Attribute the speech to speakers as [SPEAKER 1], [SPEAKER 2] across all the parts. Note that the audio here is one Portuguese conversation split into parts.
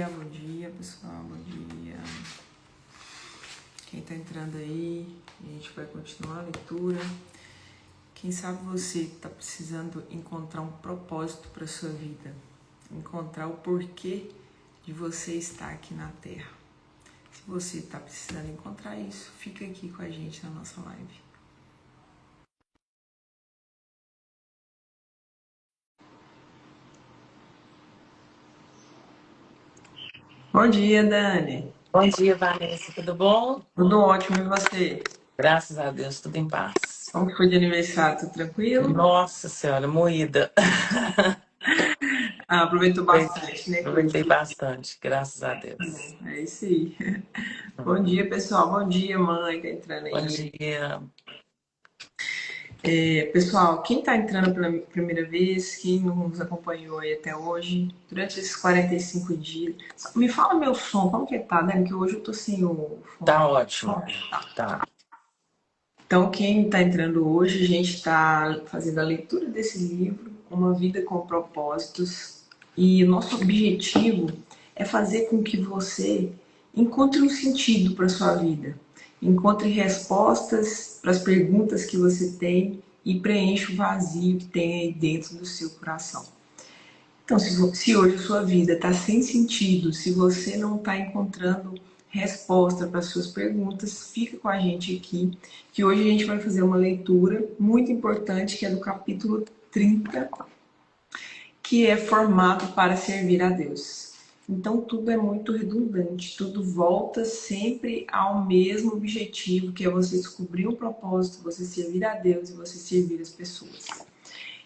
[SPEAKER 1] dia, pessoal, bom dia. Quem tá entrando aí, a gente vai continuar a leitura. Quem sabe você tá precisando encontrar um propósito para sua vida, encontrar o porquê de você estar aqui na Terra. Se você tá precisando encontrar isso, fica aqui com a gente na nossa live. Bom dia, Dani.
[SPEAKER 2] Bom dia, Vanessa. Tudo bom?
[SPEAKER 1] Tudo ótimo, e você?
[SPEAKER 2] Graças a Deus, tudo em paz.
[SPEAKER 1] Como que foi de aniversário? Tudo tranquilo?
[SPEAKER 2] Nossa Senhora, moída.
[SPEAKER 1] Aproveitou bastante, né?
[SPEAKER 2] Aproveitei bastante, graças a Deus.
[SPEAKER 1] É isso aí. Bom dia, pessoal. Bom dia, mãe, tá entrando
[SPEAKER 2] Bom
[SPEAKER 1] aí.
[SPEAKER 2] dia.
[SPEAKER 1] Pessoal, quem está entrando pela primeira vez, quem não nos acompanhou aí até hoje, durante esses 45 dias, me fala meu som, como que tá, Dani? Que hoje eu tô sem o
[SPEAKER 2] Tá
[SPEAKER 1] fone.
[SPEAKER 2] ótimo. Tá.
[SPEAKER 1] Então, quem está entrando hoje, a gente está fazendo a leitura desse livro, Uma Vida com Propósitos, e o nosso objetivo é fazer com que você encontre um sentido para sua vida, encontre respostas para as perguntas que você tem e preencha o vazio que tem aí dentro do seu coração. Então, se hoje a sua vida está sem sentido, se você não está encontrando resposta para as suas perguntas, fica com a gente aqui, que hoje a gente vai fazer uma leitura muito importante, que é do capítulo 30, que é formado para servir a Deus. Então, tudo é muito redundante, tudo volta sempre ao mesmo objetivo, que é você descobrir um propósito, você servir a Deus e você servir as pessoas.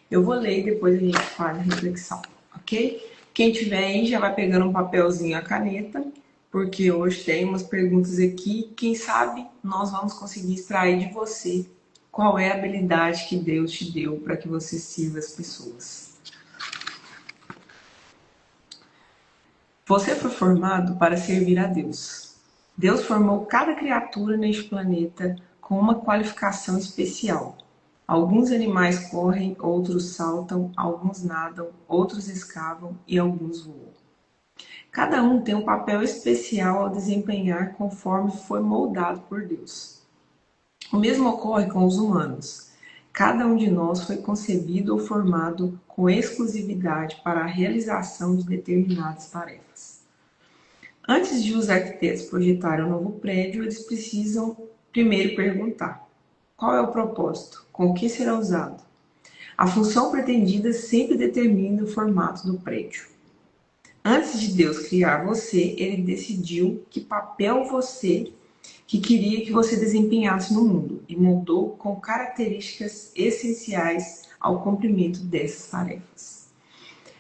[SPEAKER 1] Eu vou ler e depois a gente faz a reflexão, ok? Quem tiver aí já vai pegando um papelzinho e a caneta, porque hoje tem umas perguntas aqui. Quem sabe nós vamos conseguir extrair de você qual é a habilidade que Deus te deu para que você sirva as pessoas. Você foi formado para servir a Deus. Deus formou cada criatura neste planeta com uma qualificação especial. Alguns animais correm, outros saltam, alguns nadam, outros escavam e alguns voam. Cada um tem um papel especial a desempenhar conforme foi moldado por Deus. O mesmo ocorre com os humanos. Cada um de nós foi concebido ou formado com exclusividade para a realização de determinadas tarefas. Antes de os arquitetos projetarem um novo prédio, eles precisam primeiro perguntar: qual é o propósito? Com o que será usado? A função pretendida sempre determina o formato do prédio. Antes de Deus criar você, ele decidiu que papel você que queria que você desempenhasse no mundo e moldou com características essenciais ao cumprimento dessas tarefas.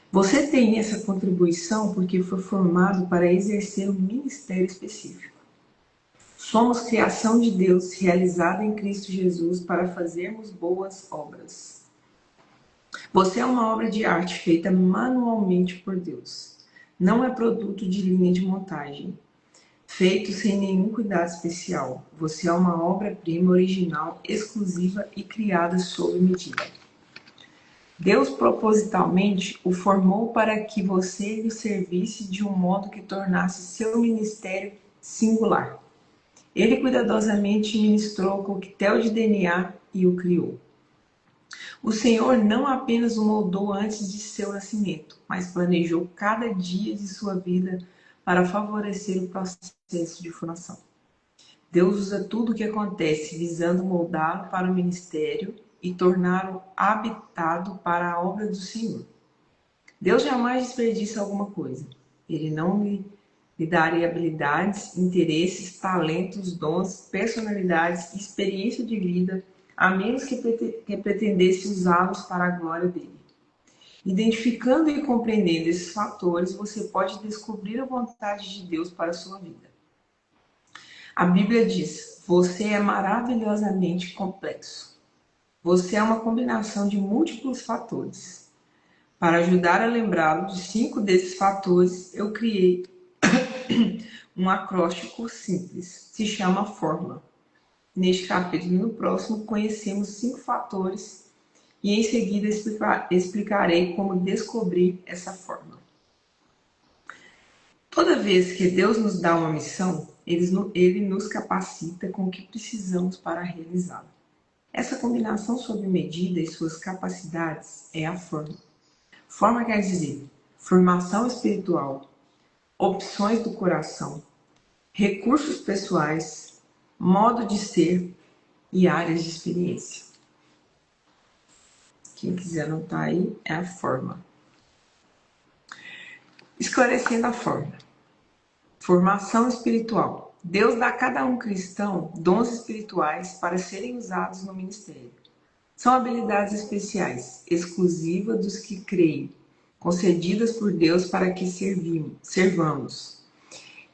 [SPEAKER 1] Você tem essa contribuição porque foi formado para exercer um ministério específico. Somos criação de Deus realizada em Cristo Jesus para fazermos boas obras. Você é uma obra de arte feita manualmente por Deus. Não é produto de linha de montagem, feito sem nenhum cuidado especial. Você é uma obra-prima original, exclusiva e criada sob medida. Deus propositalmente o formou para que você lhe servisse de um modo que tornasse seu ministério singular. Ele cuidadosamente ministrou o coquetel de DNA e o criou. O Senhor não apenas o moldou antes de seu nascimento, mas planejou cada dia de sua vida para favorecer o processo de formação. Deus usa tudo o que acontece visando moldá-lo para o ministério e torná-lo habitado para a obra do Senhor. Deus jamais desperdiça alguma coisa. Ele não lhe daria habilidades, interesses, talentos, dons, personalidades e experiência de vida, a menos que pretendesse usá-los para a glória dele. Identificando e compreendendo esses fatores, você pode descobrir a vontade de Deus para a sua vida. A Bíblia diz: você é maravilhosamente complexo. Você é uma combinação de múltiplos fatores. Para ajudar a lembrá-lo de 5 desses fatores, eu criei um acróstico simples. Se chama fórmula. Neste capítulo e no próximo, conhecemos 5 fatores e em seguida explicarei como descobrir essa fórmula. Toda vez que Deus nos dá uma missão, Ele nos capacita com o que precisamos para realizá-la. Essa combinação sob medida e suas capacidades é a forma. Forma quer dizer formação espiritual, opções do coração, recursos pessoais, modo de ser e áreas de experiência. Quem quiser anotar aí é a forma. Esclarecendo a forma. Formação espiritual. Deus dá a cada um cristão dons espirituais para serem usados no ministério. São habilidades especiais, exclusivas dos que creem, concedidas por Deus para que servamos.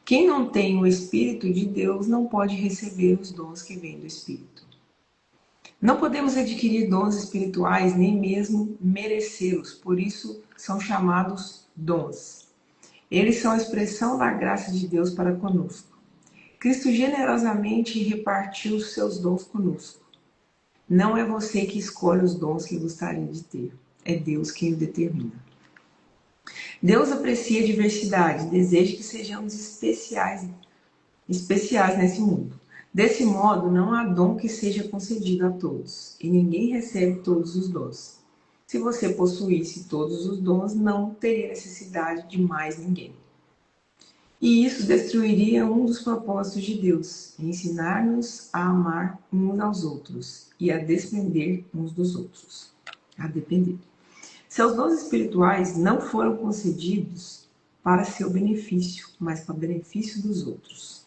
[SPEAKER 1] Quem não tem o Espírito de Deus não pode receber os dons que vêm do Espírito. Não podemos adquirir dons espirituais nem mesmo merecê-los, por isso são chamados dons. Eles são a expressão da graça de Deus para conosco. Cristo generosamente repartiu os seus dons conosco. Não é você que escolhe os dons que gostaria de ter, é Deus quem o determina. Deus aprecia a diversidade, deseja que sejamos especiais nesse mundo. Desse modo, não há dom que seja concedido a todos, e ninguém recebe todos os dons. Se você possuísse todos os dons, não teria necessidade de mais ninguém. E isso destruiria um dos propósitos de Deus, ensinar-nos a amar uns aos outros e a depender uns dos outros. A depender. Seus dons espirituais não foram concedidos para seu benefício, mas para o benefício dos outros.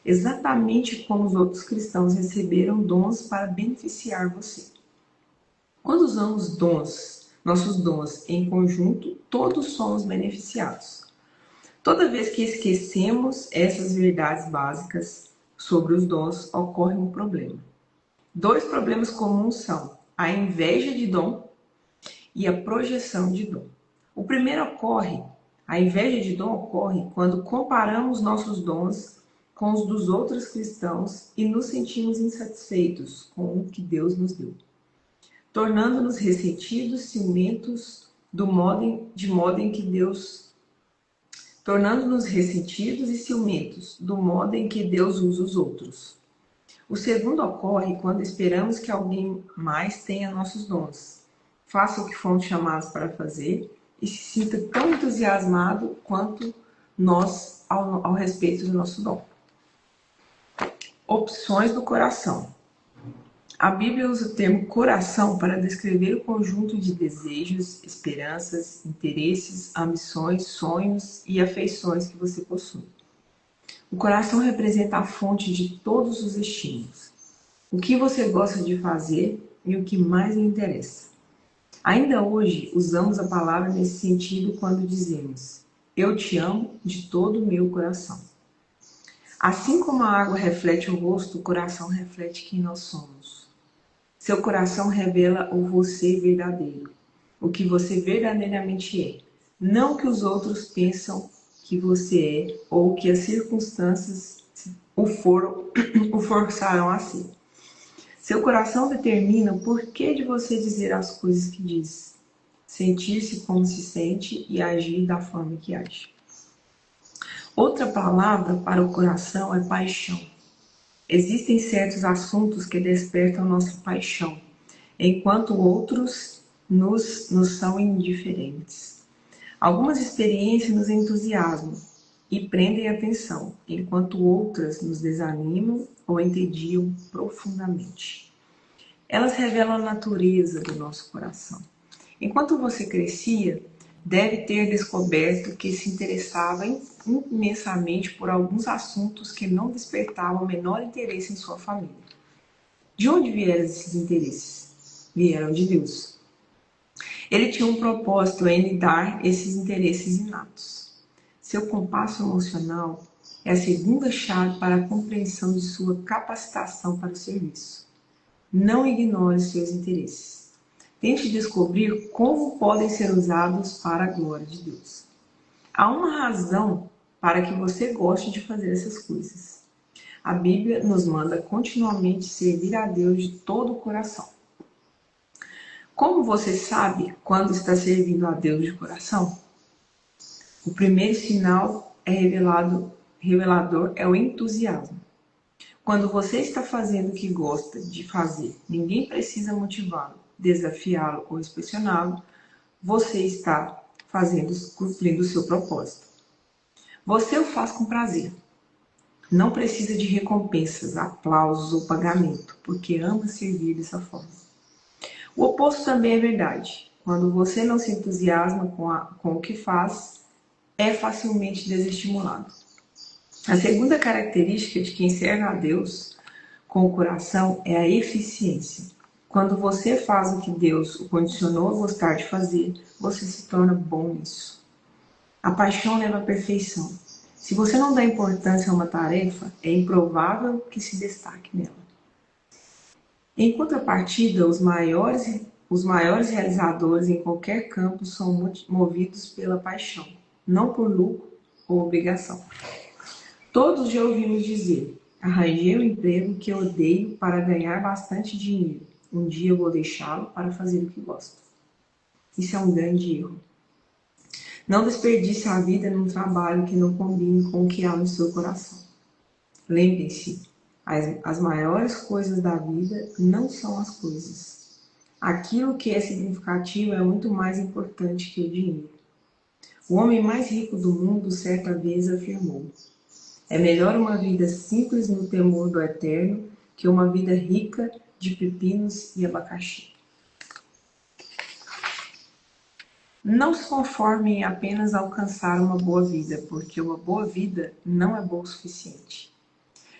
[SPEAKER 1] Exatamente como os outros cristãos receberam dons para beneficiar você. Quando usamos nossos dons em conjunto, todos somos beneficiados. Toda vez que esquecemos essas verdades básicas sobre os dons, ocorre um problema. Dois problemas comuns são a inveja de dom e a projeção de dom. O primeiro a inveja de dom ocorre quando comparamos nossos dons com os dos outros cristãos e nos sentimos insatisfeitos com o que Deus nos deu, tornando-nos ressentidos, ciumentos tornando-nos ressentidos e ciumentos do modo em que Deus usa os outros. O segundo ocorre quando esperamos que alguém mais tenha nossos dons, faça o que fomos chamados para fazer e se sinta tão entusiasmado quanto nós ao respeito do nosso dom. Opções do coração. A Bíblia usa o termo coração para descrever o conjunto de desejos, esperanças, interesses, ambições, sonhos e afeições que você possui. O coração representa a fonte de todos os estímulos. O que você gosta de fazer e o que mais lhe interessa. Ainda hoje, usamos a palavra nesse sentido quando dizemos: eu te amo de todo o meu coração. Assim como a água reflete o rosto, o coração reflete quem nós somos. Seu coração revela o você verdadeiro, o que você verdadeiramente é. Não o que os outros pensam que você é ou que as circunstâncias o forçaram a ser. Seu coração determina o porquê de você dizer as coisas que diz, sentir-se como se sente e agir da forma que age. Outra palavra para o coração é paixão. Existem certos assuntos que despertam nossa paixão, enquanto outros nos são indiferentes. Algumas experiências nos entusiasmam e prendem a atenção, enquanto outras nos desanimam ou entediam profundamente. Elas revelam a natureza do nosso coração. Enquanto você crescia, deve ter descoberto que se interessava imensamente por alguns assuntos que não despertavam o menor interesse em sua família. De onde vieram esses interesses? Vieram de Deus. Ele tinha um propósito em lhe dar esses interesses inatos. Seu compasso emocional é a segunda chave para a compreensão de sua capacitação para o serviço. Não ignore seus interesses. Tente descobrir como podem ser usados para a glória de Deus. Há uma razão para que você goste de fazer essas coisas. A Bíblia nos manda continuamente servir a Deus de todo o coração. Como você sabe quando está servindo a Deus de coração? O primeiro sinal revelador é o entusiasmo. Quando você está fazendo o que gosta de fazer, ninguém precisa motivá-lo, desafiá-lo ou inspecioná-lo, você está cumprindo o seu propósito. Você o faz com prazer. Não precisa de recompensas, aplausos ou pagamento, porque ama servir dessa forma. O oposto também é verdade. Quando você não se entusiasma com o que faz, é facilmente desestimulado. A segunda característica de quem serve a Deus com o coração é a eficiência. Quando você faz o que Deus o condicionou a gostar de fazer, você se torna bom nisso. A paixão leva à perfeição. Se você não dá importância a uma tarefa, é improvável que se destaque nela. Em contrapartida, os maiores realizadores em qualquer campo são movidos pela paixão, não por lucro ou obrigação. Todos já ouvimos dizer: arranjei um emprego que eu odeio para ganhar bastante dinheiro. Um dia eu vou deixá-lo para fazer o que gosto. Isso é um grande erro. Não desperdice a vida num trabalho que não combine com o que há no seu coração. Lembre-se, as maiores coisas da vida não são as coisas. Aquilo que é significativo é muito mais importante que o dinheiro. O homem mais rico do mundo certa vez afirmou: é melhor uma vida simples no temor do eterno que uma vida rica de pepinos e abacaxi. Não se conforme em apenas alcançar uma boa vida, porque uma boa vida não é boa o suficiente.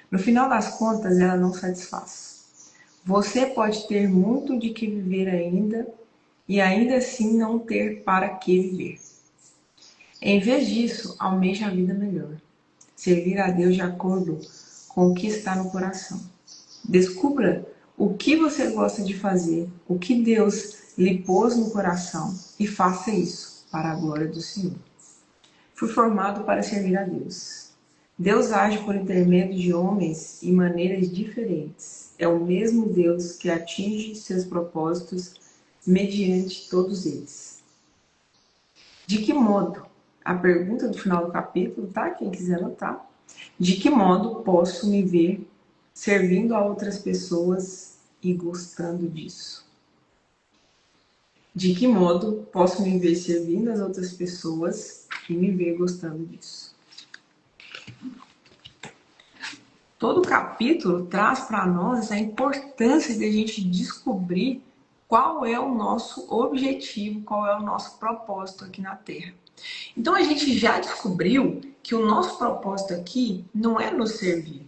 [SPEAKER 1] No final das contas, ela não satisfaz. Você pode ter muito de que viver ainda e ainda assim não ter para que viver. Em vez disso, almeje a vida melhor. Servir a Deus de acordo com o que está no coração. Descubra o que você gosta de fazer, o que Deus lhe pôs no coração e faça isso para a glória do Senhor. Fui formado para servir a Deus. Deus age por intermédio de homens em maneiras diferentes. É o mesmo Deus que atinge seus propósitos mediante todos eles. De que modo? A pergunta do final do capítulo, tá? Quem quiser anotar. De que modo posso me ver servindo a outras pessoas e gostando disso? De que modo posso me ver servindo as outras pessoas e me ver gostando disso? Todo capítulo traz para nós a importância de a gente descobrir qual é o nosso objetivo, qual é o nosso propósito aqui na Terra. Então a gente já descobriu que o nosso propósito aqui não é nos servir.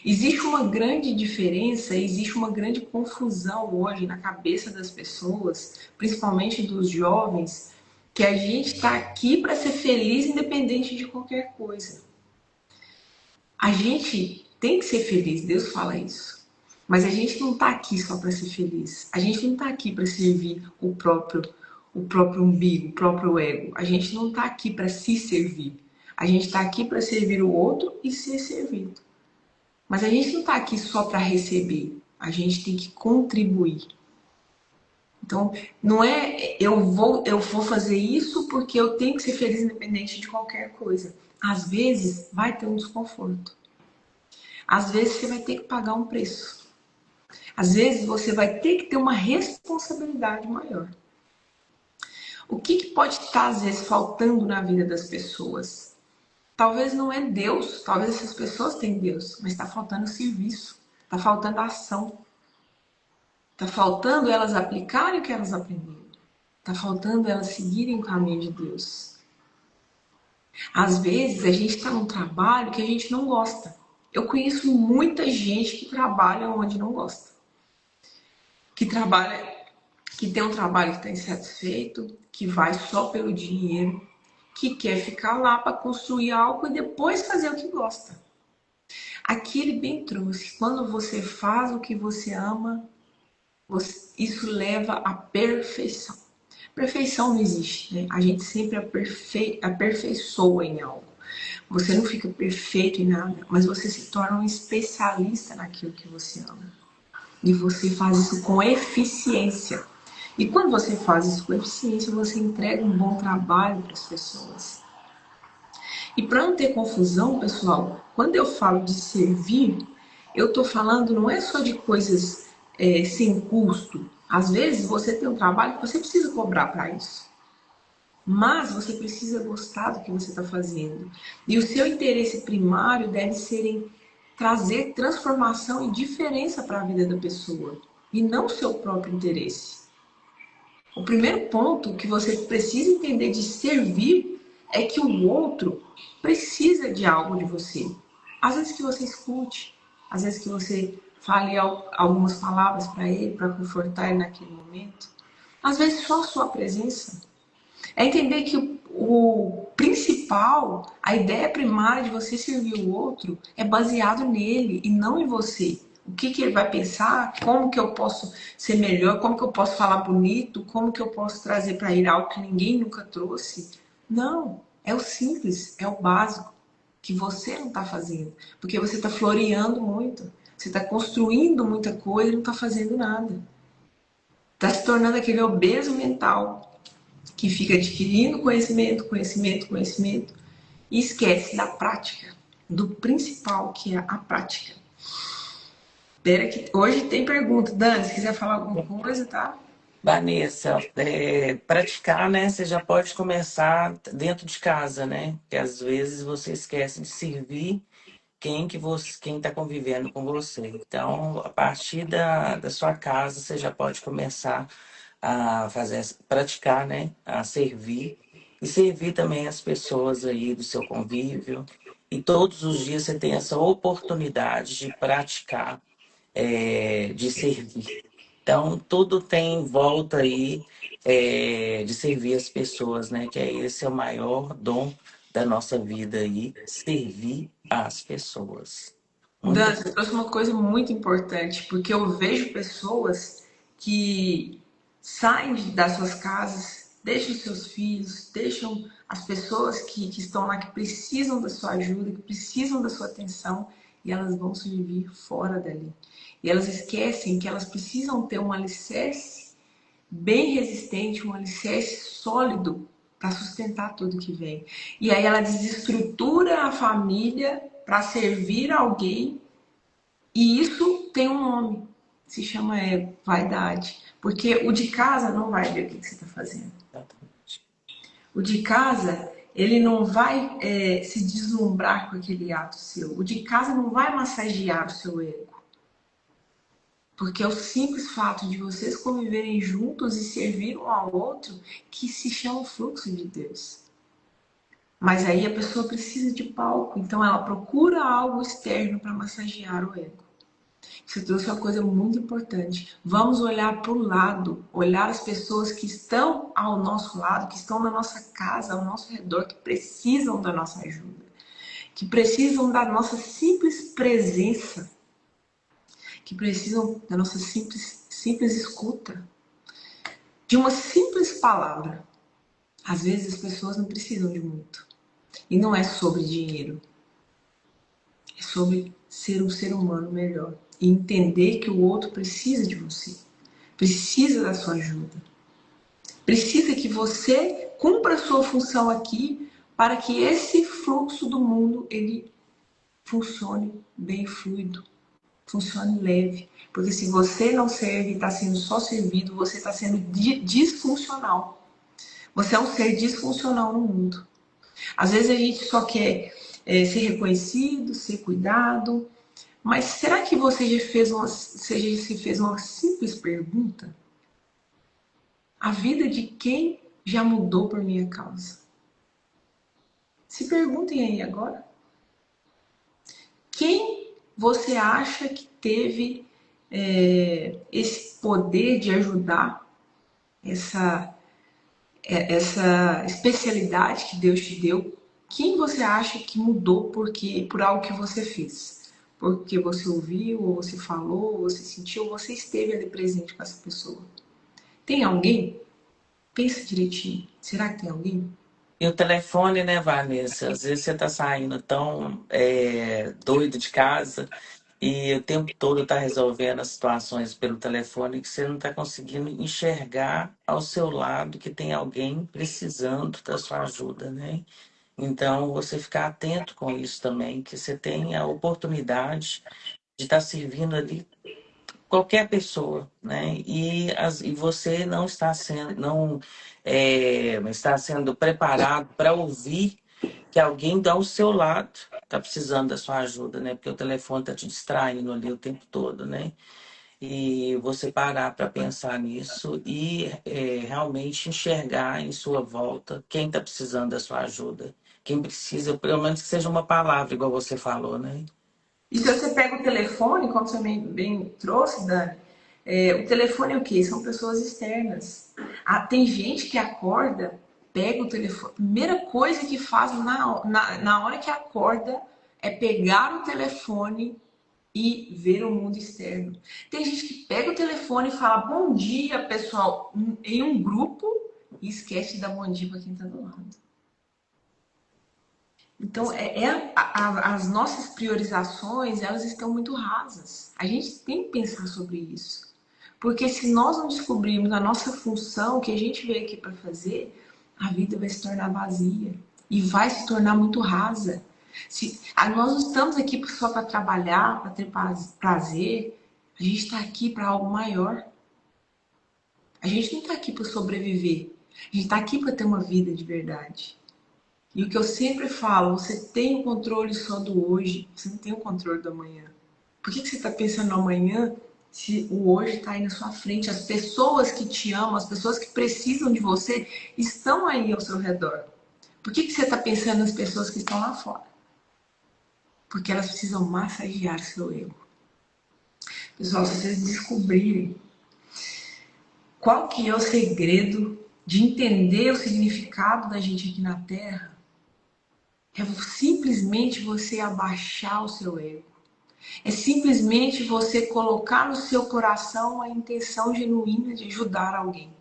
[SPEAKER 1] Existe uma grande diferença, existe uma grande confusão hoje na cabeça das pessoas, principalmente dos jovens, que a gente está aqui para ser feliz independente de qualquer coisa. A gente tem que ser feliz, Deus fala isso. Mas a gente não está aqui só para ser feliz. A gente não está aqui para servir o próprio umbigo, o próprio ego. A gente não está aqui para se servir. A gente está aqui para servir o outro e ser servido. Mas a gente não está aqui só para receber. A gente tem que contribuir. Então, não é eu vou fazer isso porque eu tenho que ser feliz independente de qualquer coisa. Às vezes vai ter um desconforto. Às vezes você vai ter que pagar um preço. Às vezes você vai ter que ter uma responsabilidade maior. O que pode estar, às vezes, faltando na vida das pessoas? Talvez não é Deus, talvez essas pessoas têm Deus, mas está faltando serviço, está faltando ação. Está faltando elas aplicarem o que elas aprenderam. Está faltando elas seguirem o caminho de Deus. Às vezes a gente está num trabalho que a gente não gosta. Eu conheço muita gente que trabalha onde não gosta. Que tem um trabalho que está insatisfeito, que vai só pelo dinheiro, que quer ficar lá para construir algo e depois fazer o que gosta. Aqui ele bem trouxe, quando você faz o que você ama, isso leva à perfeição. Perfeição não existe, né? A gente sempre aperfeiçoa em algo. Você não fica perfeito em nada, mas você se torna um especialista naquilo que você ama. E você faz isso com eficiência. E quando você faz isso com eficiência, você entrega um bom trabalho para as pessoas. E para não ter confusão, pessoal, quando eu falo de servir, eu estou falando não é só de coisas sem custo. Às vezes você tem um trabalho que você precisa cobrar para isso. Mas você precisa gostar do que você está fazendo. E o seu interesse primário deve ser em trazer transformação e diferença para a vida da pessoa. E não o seu próprio interesse. O primeiro ponto que você precisa entender de servir é que o outro precisa de algo de você. Às vezes que você escute, às vezes que você fale algumas palavras para ele, para confortar ele naquele momento. Às vezes só a sua presença. É entender que o principal, a ideia primária de você servir o outro é baseado nele e não em você. O que, que ele vai pensar, como que eu posso ser melhor, como que eu posso falar bonito, como que eu posso trazer para ele algo que ninguém nunca trouxe. Não, é o simples, é o básico que você não está fazendo. Porque você está floreando muito, você está construindo muita coisa e não está fazendo nada. Está se tornando aquele obeso mental que fica adquirindo conhecimento, conhecimento, conhecimento e esquece da prática, do principal que é a prática. Espera que hoje tem pergunta. Dani, se quiser falar alguma coisa, tá?
[SPEAKER 2] Vanessa, praticar, né? Você já pode começar dentro de casa, né? Porque às vezes você esquece de servir quem está convivendo com você. Então, a partir da sua casa, você já pode começar a fazer, praticar, né? A servir e servir também as pessoas aí do seu convívio. E todos os dias você tem essa oportunidade de praticar, de servir. Então, tudo tem em volta aí de servir as pessoas, né? Que é esse é o maior dom da nossa vida aí, servir às pessoas. Muito
[SPEAKER 1] Dan, você trouxe uma coisa muito importante, porque eu vejo pessoas que saem das suas casas, deixam seus filhos, deixam as pessoas que estão lá, que precisam da sua ajuda, que precisam da sua atenção, e elas vão se viver fora dali. E elas esquecem que elas precisam ter um alicerce bem resistente, um alicerce sólido para sustentar tudo que vem. E aí ela desestrutura a família para servir alguém, e isso tem um nome, se chama vaidade. Porque o de casa não vai ver o que você está fazendo.
[SPEAKER 2] importante.
[SPEAKER 1] O de casa, ele não vai se deslumbrar com aquele ato seu. O de casa não vai massagear o seu ego. Porque é o simples fato de vocês conviverem juntos e servir um ao outro que se chama o fluxo de Deus. Mas aí a pessoa precisa de palco, então ela procura algo externo para massagear o ego. Você trouxe uma coisa muito importante. Vamos olhar para o lado, olhar as pessoas que estão ao nosso lado, que estão na nossa casa, ao nosso redor, que precisam da nossa ajuda, que precisam da nossa simples presença, que precisam da nossa simples escuta, de uma simples palavra. Às vezes as pessoas não precisam de muito. E não é sobre dinheiro. É sobre ser um ser humano melhor. E entender que o outro precisa de você. Precisa da sua ajuda. Precisa que você cumpra a sua função aqui para que esse fluxo do mundo ele funcione bem fluido, funcione leve. Porque se você não serve e está sendo só servido, você está sendo disfuncional. Você é um ser disfuncional no mundo. Às vezes a gente só quer ser reconhecido, ser cuidado, mas será que você já se fez uma simples pergunta? A vida de quem já mudou por minha causa? Se perguntem aí agora. Quem você acha que teve esse poder de ajudar, essa especialidade que Deus te deu? Quem você acha que mudou por algo que você fez? Porque você ouviu, ou você falou, ou você sentiu, ou você esteve ali presente com essa pessoa? Tem alguém? Pensa direitinho. Será que tem alguém?
[SPEAKER 2] E o telefone, né, Vanessa? Às vezes você tá saindo tão doido de casa e o tempo todo tá resolvendo as situações pelo telefone que você não tá conseguindo enxergar ao seu lado que tem alguém precisando da sua ajuda, né? Então, você ficar atento com isso também, que você tem a oportunidade de estar servindo ali qualquer pessoa, né? E você não está sendo, não está sendo preparado para ouvir que alguém ao seu lado está precisando da sua ajuda, né? Porque o telefone está te distraindo ali o tempo todo, né? E você parar para pensar nisso e realmente enxergar em sua volta quem está precisando da sua ajuda. Quem precisa, pelo menos que seja uma palavra, igual você falou, né?
[SPEAKER 1] E se você pega o telefone, como você bem trouxe, Dani, o telefone é o quê? São pessoas externas. Ah, tem gente que acorda, pega o telefone, primeira coisa que faz na hora que acorda é pegar o telefone e ver o mundo externo. Tem gente que pega o telefone e fala bom dia, pessoal, em um grupo e esquece de dar bom dia para quem está do lado. Então, as nossas priorizações, elas estão muito rasas. A gente tem que pensar sobre isso. Porque se nós não descobrirmos a nossa função, que a gente veio aqui para fazer, a vida vai se tornar vazia e vai se tornar muito rasa. Nós não estamos aqui só para trabalhar, para ter prazer, a gente está aqui para algo maior. A gente não está aqui para sobreviver, a gente está aqui para ter uma vida de verdade. E o que eu sempre falo, você tem o controle só do hoje, você não tem o controle do amanhã. Por que você está pensando no amanhã se o hoje está aí na sua frente? As pessoas que te amam, as pessoas que precisam de você, estão aí ao seu redor. Por que você está pensando nas pessoas que estão lá fora? Porque elas precisam massagear seu ego. Pessoal, se vocês descobrirem qual que é o segredo de entender o significado da gente aqui na Terra, é simplesmente você abaixar o seu ego. É simplesmente você colocar no seu coração a intenção genuína de ajudar alguém.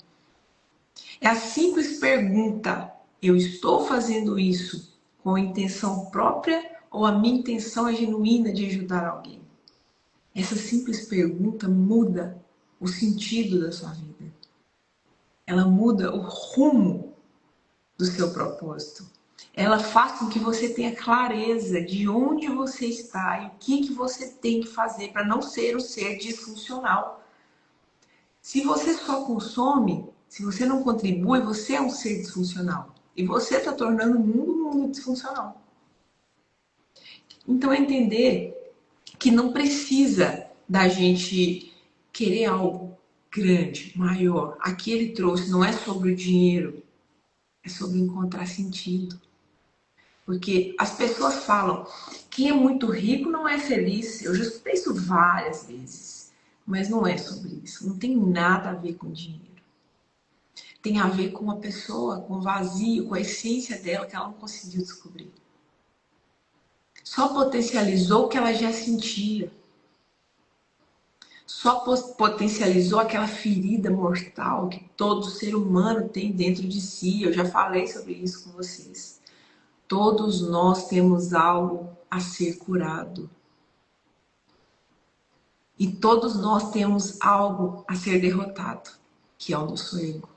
[SPEAKER 1] É a simples pergunta: eu estou fazendo isso com a intenção própria ou a minha intenção é genuína de ajudar alguém? Essa simples pergunta muda o sentido da sua vida. Ela muda o rumo do seu propósito. Ela faz com que você tenha clareza de onde você está e o que você tem que fazer para não ser um ser disfuncional. Se você só consome, se você não contribui, você é um ser disfuncional. E você está tornando o mundo um mundo disfuncional. Então é entender que não precisa da gente querer algo grande, maior. Aqui ele trouxe, não é sobre o dinheiro, é sobre encontrar sentido. Porque as pessoas falam, quem é muito rico não é feliz. Eu já escutei isso várias vezes. Mas não é sobre isso. Não tem nada a ver com dinheiro. Tem a ver com a pessoa, com o vazio, com a essência dela que ela não conseguiu descobrir. Só potencializou o que ela já sentia. Só potencializou aquela ferida mortal que todo ser humano tem dentro de si. Eu já falei sobre isso com vocês. Todos nós temos algo a ser curado. E todos nós temos algo a ser derrotado, que é o nosso ego.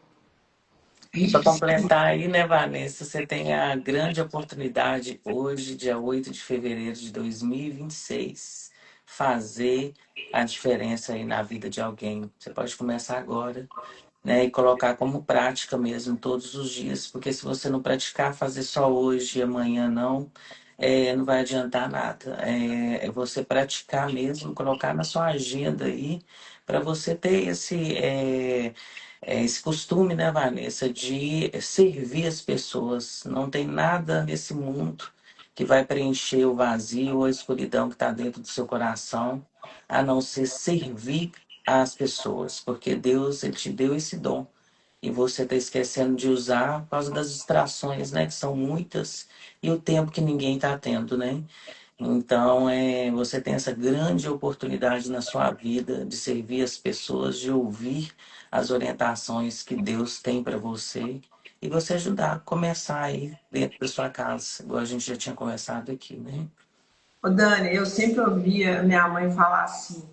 [SPEAKER 1] A
[SPEAKER 2] E
[SPEAKER 1] gente
[SPEAKER 2] para
[SPEAKER 1] precisa.
[SPEAKER 2] completar aí, né, Vanessa, você tem a grande oportunidade hoje, dia 8 de fevereiro de 2026, fazer a diferença aí na vida de alguém. Você pode começar agora, né, e colocar como prática mesmo todos os dias, porque se você não praticar, fazer só hoje e amanhã não, não vai adiantar nada. É você praticar mesmo, colocar na sua agenda aí, para você ter esse costume, né, Vanessa, de servir as pessoas. Não tem nada nesse mundo que vai preencher o vazio ou a escuridão que está dentro do seu coração, a não ser servir às pessoas, porque Deus ele te deu esse dom e você está esquecendo de usar por causa das distrações, né, que são muitas e o tempo que ninguém está tendo, né? Então, você tem essa grande oportunidade na sua vida de servir as pessoas, de ouvir as orientações que Deus tem para você e você ajudar a começar aí dentro da sua casa, igual a gente já tinha conversado aqui, né?
[SPEAKER 1] Ô Dani, eu sempre ouvia minha mãe falar assim: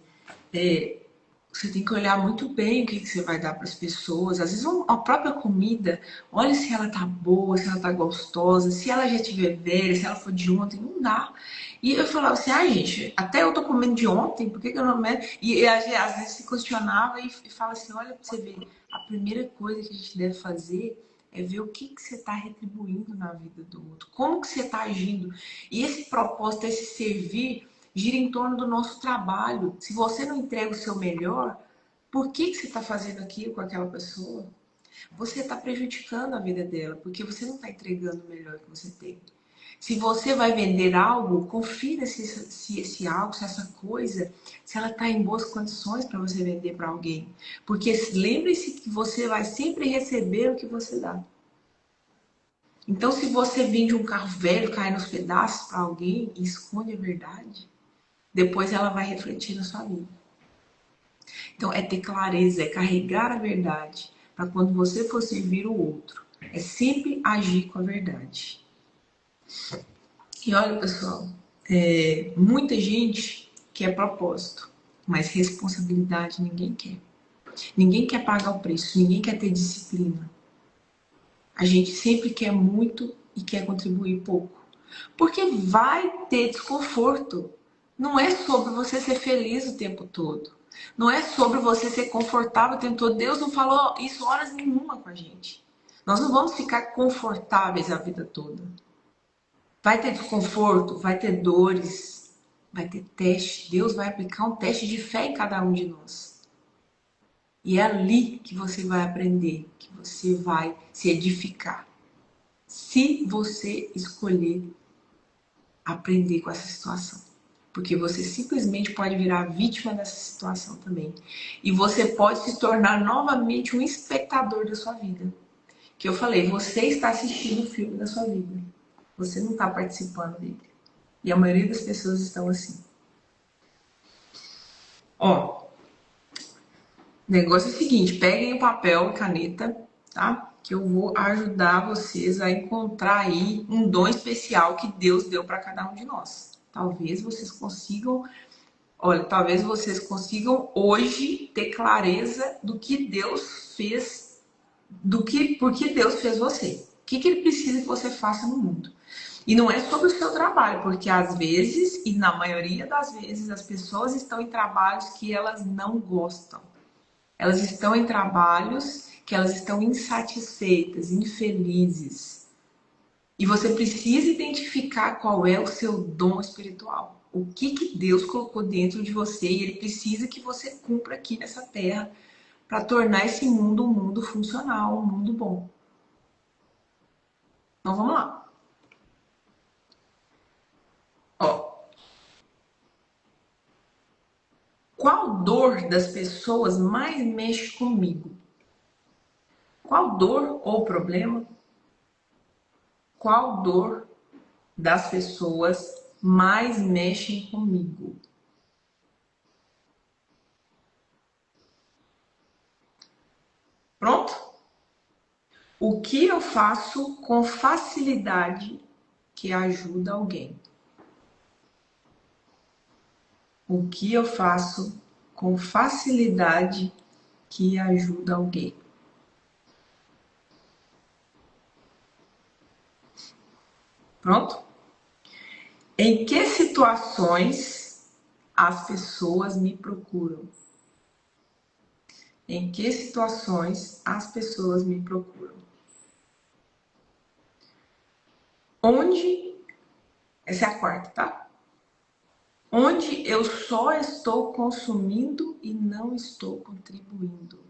[SPEAKER 1] é, Você tem que olhar muito bem o que você vai dar para as pessoas. Às vezes a própria comida, olha se ela tá boa, se ela tá gostosa, se ela já tiver velha, se ela for de ontem, não dá. E eu falava assim, ai gente, até eu tô comendo de ontem, por que que eu não meto? E às vezes se questionava e fala assim, olha pra você ver, a primeira coisa que a gente deve fazer é ver o que que você está retribuindo na vida do outro, como que você está agindo. E esse propósito, esse servir, gira em torno do nosso trabalho. Se você não entrega o seu melhor, por que que você está fazendo aquilo com aquela pessoa? Você está prejudicando a vida dela, porque você não está entregando o melhor que você tem. Se você vai vender algo, confira se esse algo, se essa coisa, se ela está em boas condições para você vender para alguém. Porque lembre-se que você vai sempre receber o que você dá. Então, se você vende um carro velho, cai nos pedaços para alguém e esconde a verdade, depois ela vai refletir na sua vida. Então, é ter clareza, é carregar a verdade para quando você for servir o outro. É sempre agir com a verdade. E olha, pessoal, muita gente quer propósito, mas responsabilidade ninguém quer. Ninguém quer pagar o preço, ninguém quer ter disciplina. A gente sempre quer muito e quer contribuir pouco. Porque vai ter desconforto. Não é sobre você ser feliz o tempo todo. Não é sobre você ser confortável o tempo todo. Deus não falou isso horas nenhuma com a gente. Nós não vamos ficar confortáveis a vida toda. Vai ter desconforto, vai ter dores, vai ter teste. Deus vai aplicar um teste de fé em cada um de nós. E é ali que você vai aprender, que você vai se edificar. Se você escolher aprender com essa situação. Porque você simplesmente pode virar vítima dessa situação também. E você pode se tornar novamente um espectador da sua vida. Que eu falei, você está assistindo o filme da sua vida. Você não está participando dele. E a maioria das pessoas estão assim. Ó, o negócio é o seguinte, peguem o papel e caneta, tá? Que eu vou ajudar vocês a encontrar aí um dom especial que Deus deu para cada um de nós. Talvez vocês consigam, olha, talvez vocês consigam hoje ter clareza do que Deus fez, por que Deus fez você. O que Ele precisa que você faça no mundo. E não é sobre o seu trabalho, porque às vezes, e na maioria das vezes, as pessoas estão em trabalhos que elas não gostam. Elas estão em trabalhos que elas estão insatisfeitas, infelizes. E você precisa identificar qual é o seu dom espiritual. O que Deus colocou dentro de você e Ele precisa que você cumpra aqui nessa terra para tornar esse mundo um mundo funcional, um mundo bom. Então vamos lá. Ó, qual dor das pessoas mais mexe comigo? Qual dor ou problema? Qual dor das pessoas mais mexem comigo? Pronto? O que eu faço com facilidade que ajuda alguém? O que eu faço com facilidade que ajuda alguém? Pronto? Em que situações as pessoas me procuram? Em que situações as pessoas me procuram? Onde, essa é a quarta, tá? Onde eu só estou consumindo e não estou contribuindo.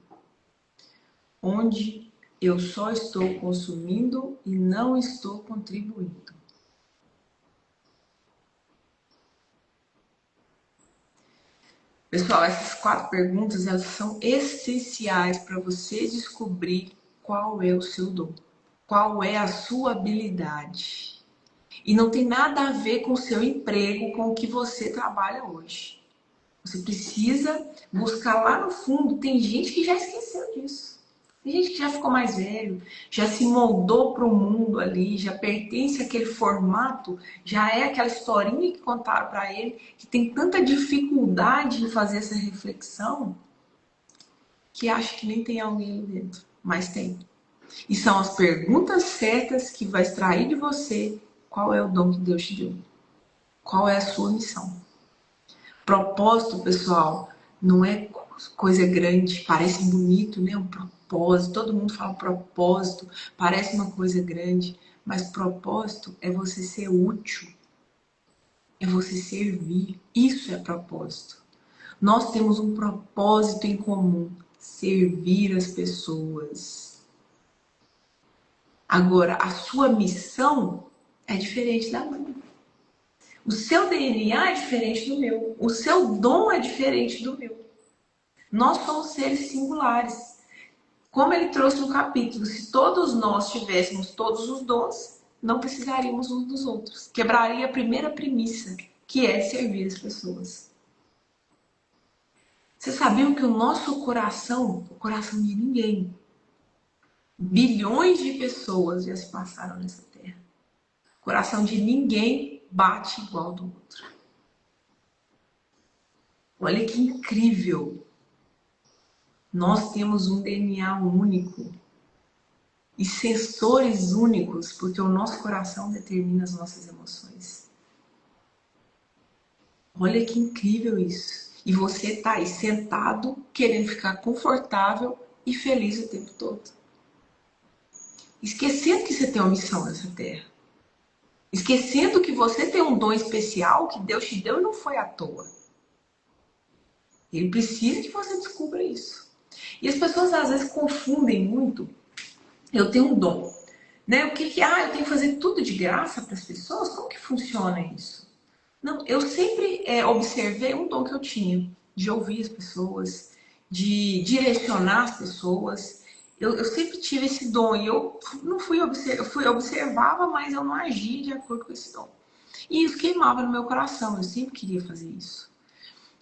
[SPEAKER 1] Onde eu só estou consumindo e não estou contribuindo. Pessoal, essas 4 perguntas, elas são essenciais para você descobrir qual é o seu dom, qual é a sua habilidade. E não tem nada a ver com o seu emprego, com o que você trabalha hoje. Você precisa buscar lá no fundo. Tem gente que já esqueceu disso. Tem gente que já ficou mais velho, já se moldou para o mundo ali, já pertence àquele formato, já é aquela historinha que contaram para ele, que tem tanta dificuldade em fazer essa reflexão. que acha que nem tem alguém ali dentro, mas tem. E são as perguntas certas que vai extrair de você qual é o dom que Deus te deu. Qual é a sua missão. Propósito, pessoal, não é coisa grande, parece bonito, né? Um propósito, todo mundo fala propósito, parece uma coisa grande, mas propósito é você ser útil, é você servir. Isso é propósito. Nós temos um propósito em comum: servir as pessoas. Agora, a sua missão é diferente da minha. O seu DNA é diferente do meu. O seu dom é diferente do meu. Nós somos seres singulares. Como ele trouxe no capítulo, se todos nós tivéssemos todos os dons, não precisaríamos uns dos outros. Quebraria a primeira premissa, que é servir as pessoas. Vocês sabiam que o nosso coração, o coração de ninguém, bilhões de pessoas já se passaram nessa terra. O coração de ninguém bate igual ao do outro. Olha que incrível. Nós temos um DNA único e sensores únicos, porque o nosso coração determina as nossas emoções. Olha que incrível isso. E você tá aí sentado, querendo ficar confortável e feliz o tempo todo. Esquecendo que você tem uma missão nessa terra. Esquecendo que você tem um dom especial que Deus te deu e não foi à toa. Ele precisa que você descubra isso. E as pessoas às vezes confundem muito. Eu tenho um dom. Né? Eu tenho que fazer tudo de graça para as pessoas? Como que funciona isso? Não, eu sempre observei um dom que eu tinha, de ouvir as pessoas, de direcionar as pessoas. Eu sempre tive esse dom e eu não observava, mas eu não agia de acordo com esse dom. E isso queimava no meu coração, eu sempre queria fazer isso.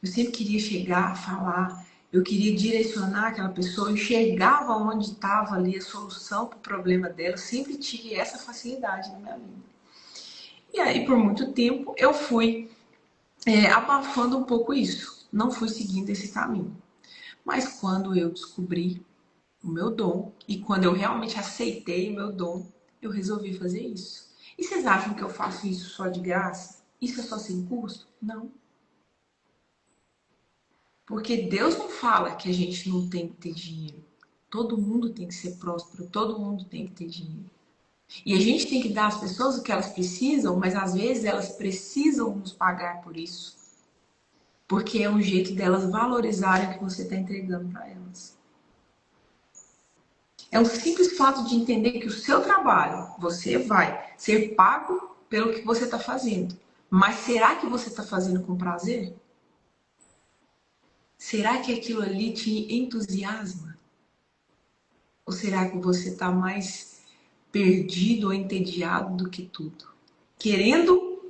[SPEAKER 1] Eu sempre queria chegar, falar, eu queria direcionar aquela pessoa, eu enxergava onde estava ali a solução para o problema dela, eu sempre tive essa facilidade na minha vida. E aí, por muito tempo, eu fui abafando um pouco isso, não fui seguindo esse caminho. Mas quando eu descobri o meu dom e quando eu realmente aceitei o meu dom, eu resolvi fazer isso. E vocês acham que eu faço isso só de graça? Isso é só sem custo? Não. Porque Deus não fala que a gente não tem que ter dinheiro. Todo mundo tem que ser próspero, todo mundo tem que ter dinheiro. E a gente tem que dar às pessoas o que elas precisam, mas às vezes elas precisam nos pagar por isso. Porque é um jeito delas valorizarem o que você está entregando para elas. É um simples fato de entender que o seu trabalho, você vai ser pago pelo que você está fazendo. Mas será que você está fazendo com prazer? Será que aquilo ali te entusiasma? Ou será que você está mais perdido ou entediado do que tudo? Querendo,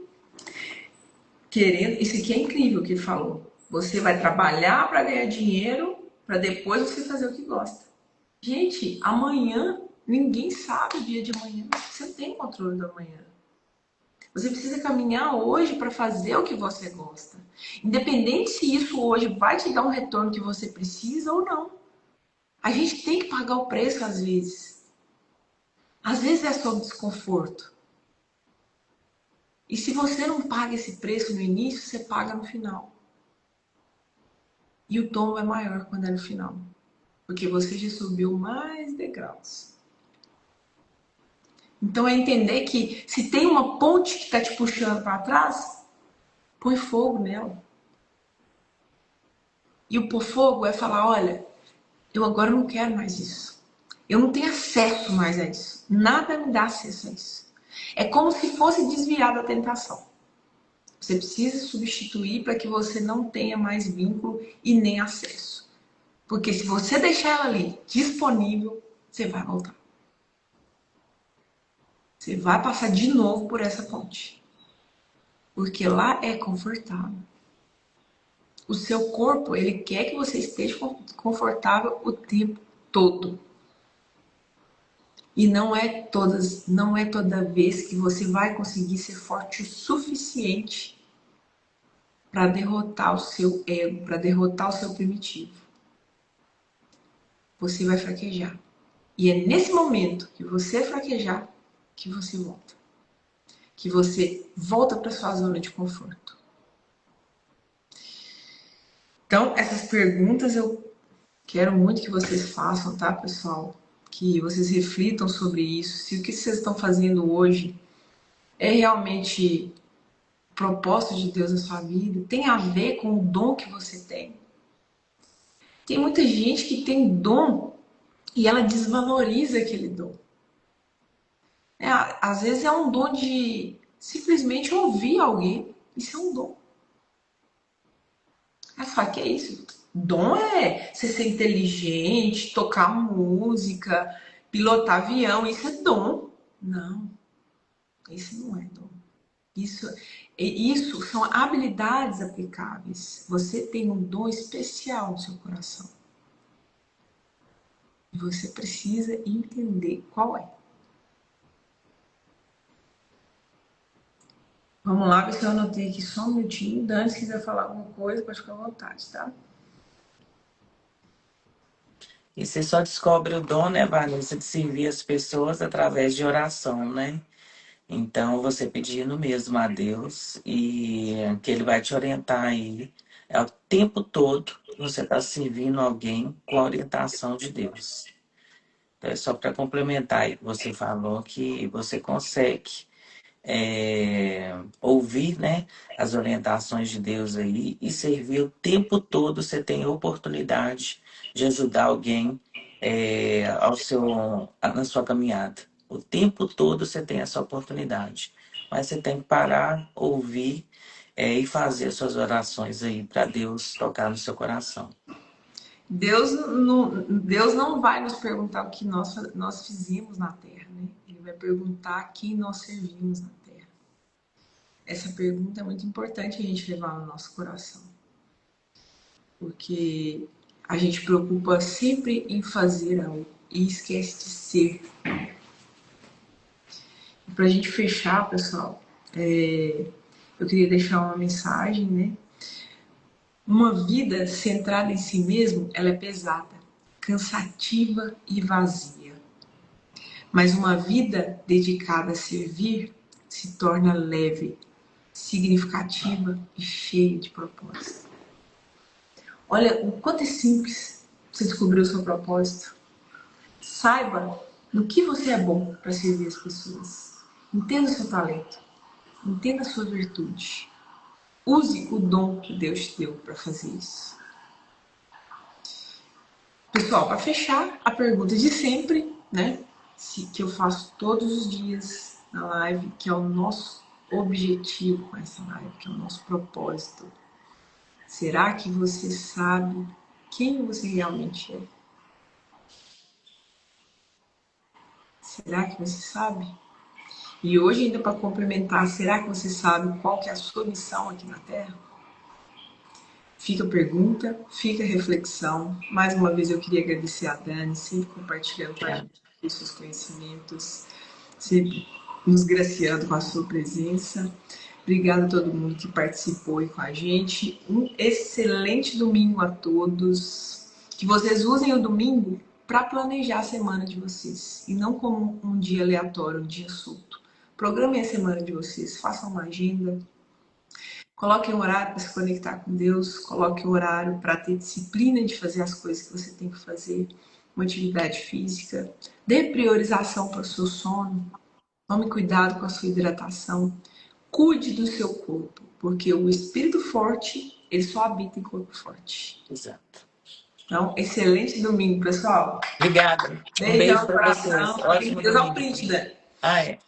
[SPEAKER 1] isso aqui é incrível o que ele falou. Você vai trabalhar para ganhar dinheiro, para depois você fazer o que gosta. Gente, amanhã, ninguém sabe o dia de amanhã. Você não tem controle do amanhã. Você precisa caminhar hoje para fazer o que você gosta. Independente se isso hoje vai te dar um retorno que você precisa ou não. A gente tem que pagar o preço às vezes. Às vezes é só desconforto. E se você não paga esse preço no início, você paga no final. E o tombo é maior quando é no final. Porque você já subiu mais degraus. Então é entender que se tem uma ponte que está te puxando para trás, põe fogo nela. E o pôr fogo é falar, olha, eu agora não quero mais isso. Eu não tenho acesso mais a isso. Nada me dá acesso a isso. É como se fosse desviar da tentação. Você precisa substituir para que você não tenha mais vínculo e nem acesso. Porque se você deixar ela ali disponível, você vai voltar. Você vai passar de novo por essa ponte. Porque lá é confortável. O seu corpo, ele quer que você esteja confortável o tempo todo. E não é toda vez que você vai conseguir ser forte o suficiente para derrotar o seu ego, para derrotar o seu primitivo. você vai fraquejar. E é nesse momento que você fraquejar que você volta. Que você volta para sua zona de conforto. Então, essas perguntas eu quero muito que vocês façam, tá, pessoal? Que vocês reflitam sobre isso. Se o que vocês estão fazendo hoje é realmente o propósito de Deus na sua vida, tem a ver com o dom que você tem. Tem muita gente que tem dom e ela desvaloriza aquele dom. Às vezes é um dom de simplesmente ouvir alguém. Isso é um dom. Ela fala, que é isso? Dom é você ser inteligente, tocar música, pilotar avião. Isso é dom. Não, isso não é dom. Isso são habilidades aplicáveis. Você tem um dom especial no seu coração. E você precisa entender qual é. Vamos lá, ver se eu anotei aqui só um minutinho. Dani, se quiser falar alguma coisa, pode ficar à vontade, tá?
[SPEAKER 2] E você só descobre o dom, né, Vanessa, de servir as pessoas através de oração, né? Então, você pedindo mesmo a Deus e que Ele vai te orientar aí. É o tempo todo que você está servindo alguém com a orientação de Deus. Então, é só para complementar aí que você falou que você consegue ouvir, né, as orientações de Deus aí e servir o tempo todo. Você tem oportunidade de ajudar alguém na sua caminhada. O tempo todo você tem essa oportunidade, mas você tem que parar, ouvir e fazer as suas orações aí para Deus tocar no seu coração.
[SPEAKER 1] Deus não vai nos perguntar o que nós fizemos na Terra, né? Ele vai perguntar quem nós servimos na Terra. Essa pergunta é muito importante a gente levar no nosso coração. Porque a gente preocupa sempre em fazer algo e esquece de ser. Para a gente fechar, pessoal, eu queria deixar uma mensagem, né? Uma vida centrada em si mesmo, ela é pesada, cansativa e vazia. Mas uma vida dedicada a servir se torna leve, significativa e cheia de propósito. Olha o quanto é simples você descobrir o seu propósito. Saiba no que você é bom para servir as pessoas. Entenda o seu talento. Entenda a sua virtude. Use o dom que Deus te deu para fazer isso. Pessoal, para fechar, a pergunta de sempre, né? Que eu faço todos os dias na live, que é o nosso objetivo com essa live, que é o nosso propósito. Será que você sabe quem você realmente é? Será que você sabe? E hoje, ainda para complementar, será que você sabe qual que é a sua missão aqui na Terra? Fica a pergunta, fica a reflexão. Mais uma vez eu queria agradecer a Dani, sempre compartilhando com a gente os seus conhecimentos, sempre nos graciando com a sua presença. Obrigada a todo mundo que participou aí com a gente. Um excelente domingo a todos. Que vocês usem o domingo para planejar a semana de vocês e não como um dia aleatório, um dia solto. Programem a semana de vocês, façam uma agenda. Coloque um horário para se conectar com Deus, coloque um horário para ter disciplina de fazer as coisas que você tem que fazer, uma atividade física, dê priorização para o seu sono, tome cuidado com a sua hidratação, cuide do seu corpo, porque o espírito forte, ele só habita em corpo forte.
[SPEAKER 2] Exato.
[SPEAKER 1] Então, excelente domingo, pessoal.
[SPEAKER 2] Obrigada. Um
[SPEAKER 1] Beijão
[SPEAKER 2] beijo
[SPEAKER 1] no
[SPEAKER 2] para vocês.
[SPEAKER 1] coração.
[SPEAKER 2] Ótimo
[SPEAKER 1] Deus é um
[SPEAKER 2] domingo.
[SPEAKER 1] print, Dani.
[SPEAKER 2] É.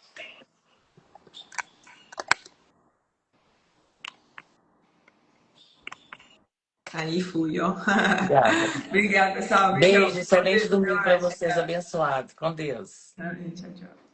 [SPEAKER 1] Aí fui, ó.
[SPEAKER 2] Obrigada.
[SPEAKER 1] Obrigada, pessoal. Beijão.
[SPEAKER 2] Beijo, excelente
[SPEAKER 1] Deus, até
[SPEAKER 2] domingo para
[SPEAKER 1] mais.
[SPEAKER 2] vocês, abençoado. Com Deus.
[SPEAKER 1] Tchau, tchau.